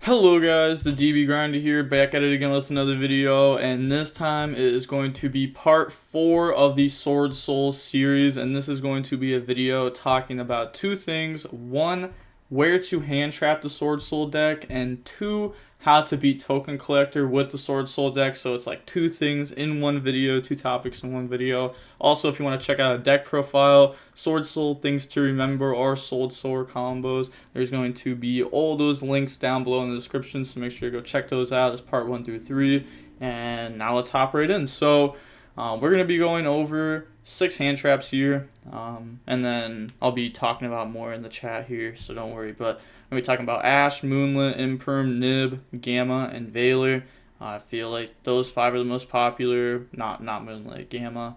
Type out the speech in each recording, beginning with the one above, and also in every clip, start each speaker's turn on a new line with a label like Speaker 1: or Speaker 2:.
Speaker 1: Hello guys, the DB Grinder here, back at it again with another video, and this time it is going to be part 4 of the SwordSoul series, and this is going to be a video talking about two things. One, where to hand trap the SwordSoul deck, and two, how to beat Token Collector with the SwordSoul deck. So it's like two things in one video, two topics in one video. Also, if you want to check out a deck profile, SwordSoul things to remember, or SwordSoul combos, there's going to be all those links down below in the description, so make sure you go check those out. It's part 1 through 3, and now let's hop right in. So we're going to be going over 6 hand traps here, and then I'll be talking about more in the chat here, so don't worry. But I'm going to be talking about Ash, Moonlit, Imperm, Nib, Gamma, and Valor. I feel like those 5 are the most popular, not Moonlit, Gamma.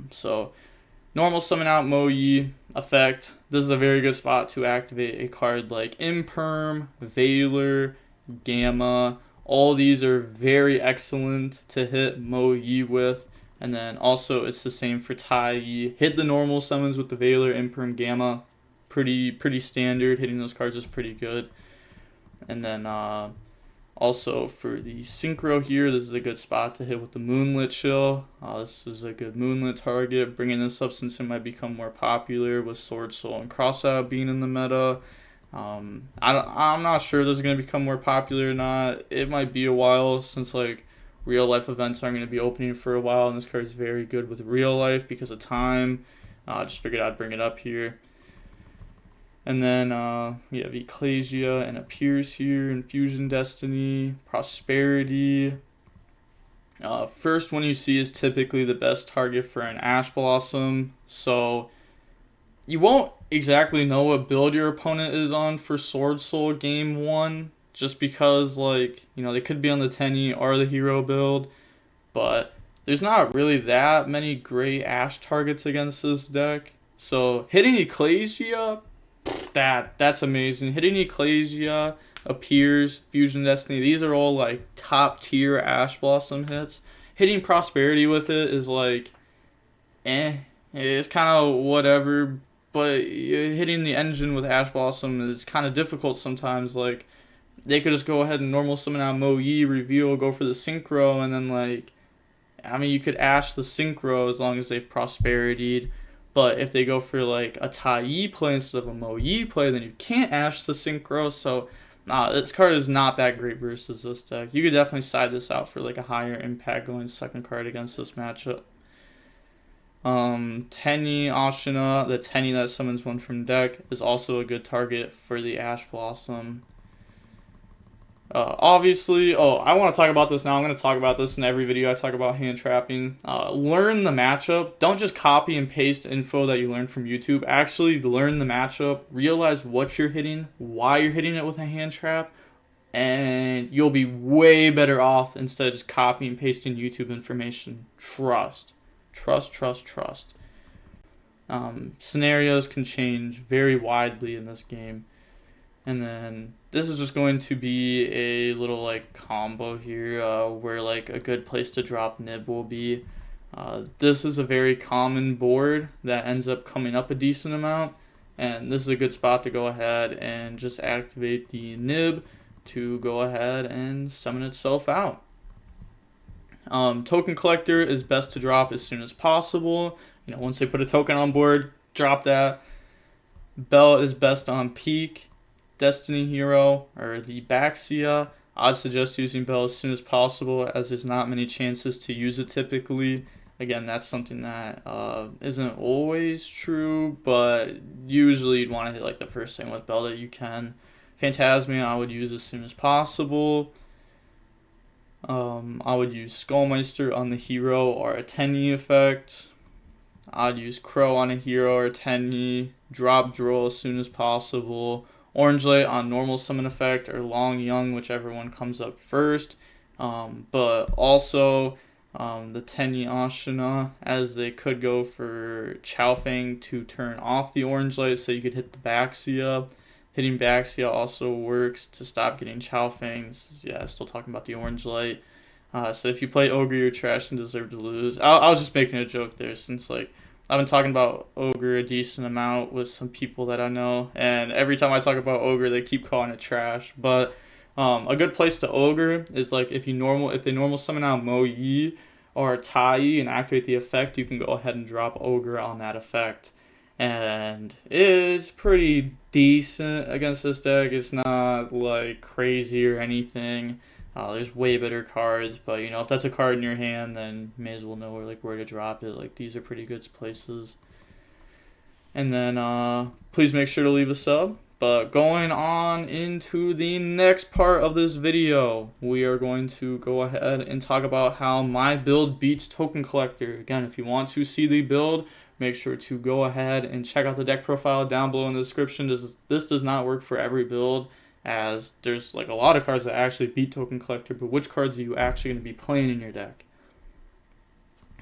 Speaker 1: So normal summon out Mo-Yi effect. This is a very good spot to activate a card like Imperm, Valor, Gamma. All these are very excellent to hit Mo-Yi with. And then also it's the same for Tai-Yi. Hit the normal summons with the Valor, Imperm, Gamma. Pretty standard. Hitting those cards is pretty good. And then also for the Synchro here, this is a good spot to hit with the Moonlit Chill. This is a good Moonlit target. Bringing this substance in might become more popular with SwordSoul and Crossout being in the meta. I'm not sure this is going to become more popular or not. It might be a while, since like real life events aren't going to be opening for a while, and this card is very good with real life because of time. Just figured I'd bring it up here. And then we have Ecclesia and Appears here, Infusion Destiny, Prosperity. First one you see is typically the best target for an Ash Blossom, so you won't exactly know what build your opponent is on for SwordSoul game 1, just because, like, you know, they could be on the Tenyi or the hero build, but there's not really that many great Ash targets against this deck. So hitting Ecclesia, that's amazing. Hitting Ecclesia, Appears, Fusion Destiny, these are all like top tier Ash Blossom hits. Hitting Prosperity with it is like, it's kind of whatever, but hitting the engine with Ash Blossom is kind of difficult sometimes. Like, they could just go ahead and normal summon out Mo-Yi, reveal, go for the Synchro, and then, like, I mean, you could Ash the Synchro as long as they've Prosperity'd. But if they go for like a Tai-Yi play instead of a Mo-Yi play, then you can't Ash the Synchro. So this card is not that great versus this deck. You could definitely side this out for like a higher impact going second card against this matchup. Tenyi Ashina, the Tenyi that summons one from deck, is also a good target for the Ash Blossom. Obviously, I want to talk about this now. I'm going to talk about this in every video I talk about hand trapping. Learn the matchup. Don't just copy and paste info that you learned from YouTube. Actually learn the matchup. Realize what you're hitting, why you're hitting it with a hand trap, and you'll be way better off instead of just copying and pasting YouTube information. Trust. Scenarios can change very widely in this game. And then this is just going to be a little like combo here, where like a good place to drop Nib will be. This is a very common board that ends up coming up a decent amount, and this is a good spot to go ahead and just activate the Nib to go ahead and summon itself out. Token Collector is best to drop as soon as possible. You know, once they put a token on board, drop that. Bell is best on peak. Destiny Hero or the Baxia, I'd suggest using Bell as soon as possible, as there's not many chances to use it typically. Again, that's something that isn't always true, but usually you'd want to hit like the first thing with Bell that you can. Phantasmia I would use as soon as possible. I would use Skullmeister on the hero or a Tenyi effect. I'd use Crow on a hero or a Tenyi. Drop Droll as soon as possible. Orange Light on normal summon effect, or Long Young, whichever one comes up first. But also the Tenyi Ashina, as they could go for Chaofeng to turn off the Orange Light so you could hit the Baxia. Hitting Baxia also works to stop getting Chaofeng. Yeah, still talking about the Orange Light. So if you play Ogre, you're trash and deserve to lose. I was just making a joke there, since like I've been talking about Ogre a decent amount with some people that I know, and every time I talk about Ogre, they keep calling it trash. But A good place to ogre is like if they normal summon out Mo Yi or Tai and activate the effect, you can go ahead and drop ogre on that effect. And it's pretty decent against this deck. It's not like crazy or anything. There's way better cards, but you know, if that's a card in your hand, then you may as well know where to drop it. Like, these are pretty good places. And then please make sure to leave a sub. But going on into the next part of this video, we are going to go ahead and talk about how my build beats Token Collector. Again, if you want to see the build, make sure to go ahead and check out the deck profile down below in the description. This does not work for every build, as there's like a lot of cards that actually beat Token Collector, but which cards are you actually going to be playing in your deck?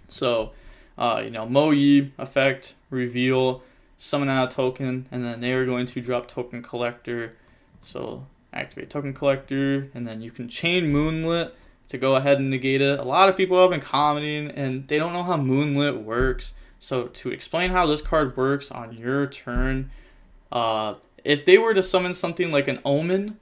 Speaker 1: So, you know, Mo Yi, effect, reveal, summon out a token, and then they are going to drop Token Collector. So activate Token Collector, and then you can chain Moonlit to go ahead and negate it. A lot of people have been commenting and they don't know how Moonlit works. So to explain how this card works on your turn, if they were to summon something like an Omen,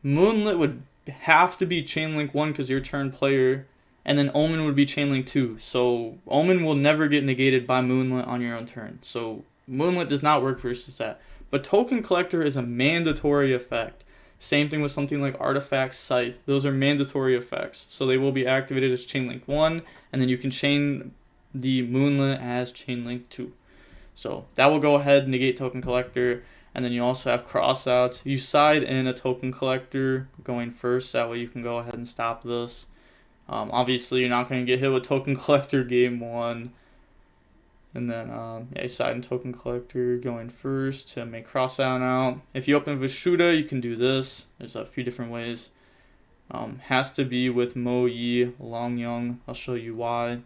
Speaker 1: Moonlit would have to be Chainlink 1 because you're turn player, and then Omen would be Chainlink 2. So Omen will never get negated by Moonlit on your own turn. So Moonlit does not work versus that. But Token Collector is a mandatory effect. Same thing with something like Artifact Scythe. Those are mandatory effects. So they will be activated as Chainlink 1, and then you can chain the Moonlit as Chainlink 2. So that will go ahead and negate Token Collector. And then you also have crossouts. You side in a Token Collector going first. That way you can go ahead and stop this. Obviously, you're not going to get hit with Token Collector game 1. And then yeah, you side in Token Collector going first to make crossout out. If you open Vishuda, you can do this. There's a few different ways. Has to be with Mo Yi, Long Young. I'll show you why.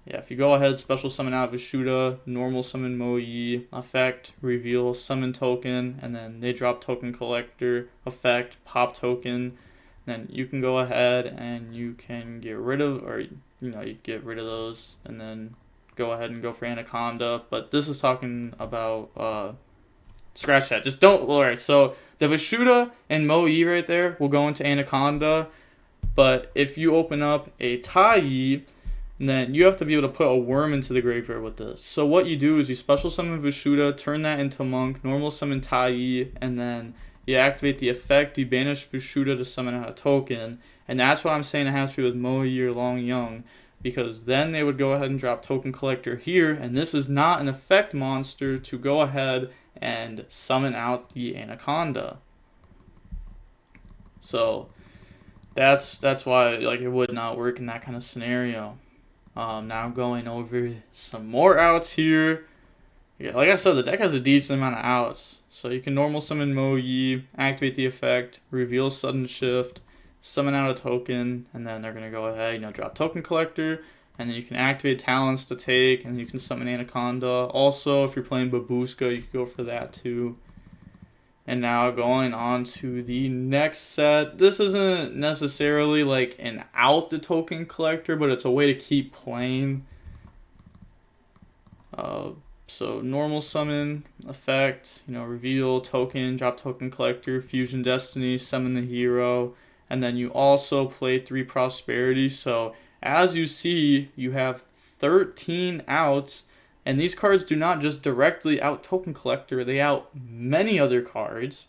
Speaker 1: Yeah, if you go ahead, special summon out Vishuda, normal summon Mo Yi, effect, reveal, summon token, and then they drop Token Collector, effect, pop token. Then you can go ahead and you can get rid of, or you know, you get rid of those, and then go ahead and go for Anaconda. But this is talking about scratch that. Just don't. Alright, so the Vishuda and Mo Yi right there will go into Anaconda. But if you open up a Tai, then you have to be able to put a worm into the graveyard with this. So what you do is you special summon Vishuda, turn that into Monk, normal summon Tai, and then you activate the effect, you banish Vishuda to summon out a token. And that's why I'm saying it has to be with Mo Yi or Long Young, because then they would go ahead and drop Token Collector here, and this is not an effect monster to go ahead and summon out the Anaconda. So that's why like it would not work in that kind of scenario. Now going over some more outs here. Yeah, like I said, the deck has a decent amount of outs. So you can normal summon Mo Yi, activate the effect, reveal sudden shift, summon out a token, and then they're gonna go ahead, you know, drop Token Collector, and then you can activate talents to take, and you can summon Anaconda. Also, if you're playing Babushka, you can go for that too. And now going on to the next set. This isn't necessarily like an out the Token Collector, but it's a way to keep playing. So normal summon, effect, you know, reveal, token, drop Token Collector, fusion destiny, summon the hero, and then you also play 3 prosperity. So as you see, you have 13 outs. And these cards do not just directly out Token Collector, they out many other cards.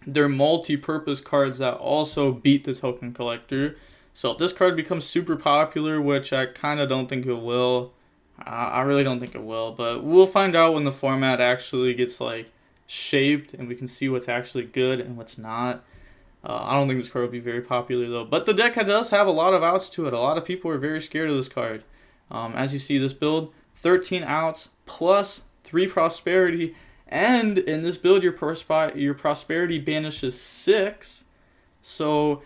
Speaker 1: They're multi-purpose cards that also beat the Token Collector. So if this card becomes super popular, which I kind of don't think it will, I really don't think it will, but we'll find out when the format actually gets like shaped and we can see what's actually good and what's not. I don't think this card will be very popular though, but the deck does have a lot of outs to it. A lot of people are very scared of this card. As you see, this build, 13 outs plus 3 prosperity, and in this build your prosperity banishes 6. So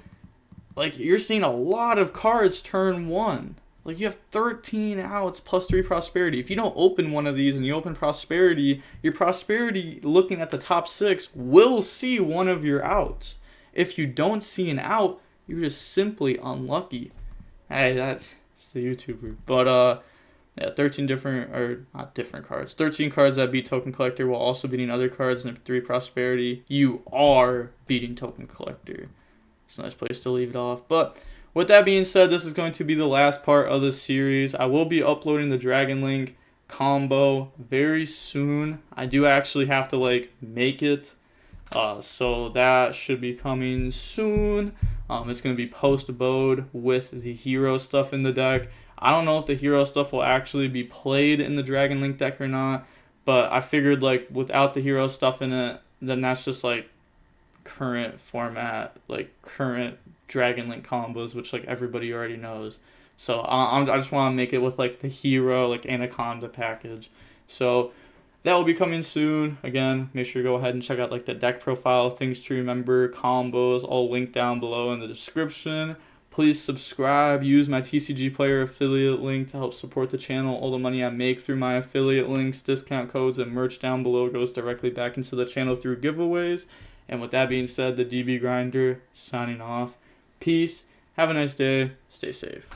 Speaker 1: like you're seeing a lot of cards turn 1. Like you have 13 outs plus 3 prosperity. If you don't open one of these and you open prosperity, your prosperity looking at the top 6 will see one of your outs. If you don't see an out, you're just simply unlucky. Hey, that's the YouTuber. But Yeah, 13 different, or not different cards. 13 cards that beat Token Collector while also beating other cards in 3 Prosperity. You are beating Token Collector. It's a nice place to leave it off. But with that being said, this is going to be the last part of the series. I will be uploading the Dragon Link combo very soon. I do actually have to like make it. So that should be coming soon. It's going to be post-bode with the hero stuff in the deck. I don't know if the hero stuff will actually be played in the Dragon Link deck or not, but I figured like without the hero stuff in it, then that's just like current format, like current Dragon Link combos, which like everybody already knows. So I just want to make it with like the hero, like Anaconda package. So that will be coming soon. Again, make sure to go ahead and check out like the deck profile, things to remember, combos, all linked down below in the description. Please subscribe, use my TCG Player affiliate link to help support the channel. All the money I make through my affiliate links, discount codes, and merch down below goes directly back into the channel through giveaways. And with that being said, the DB Grinder signing off. Peace, have a nice day, stay safe.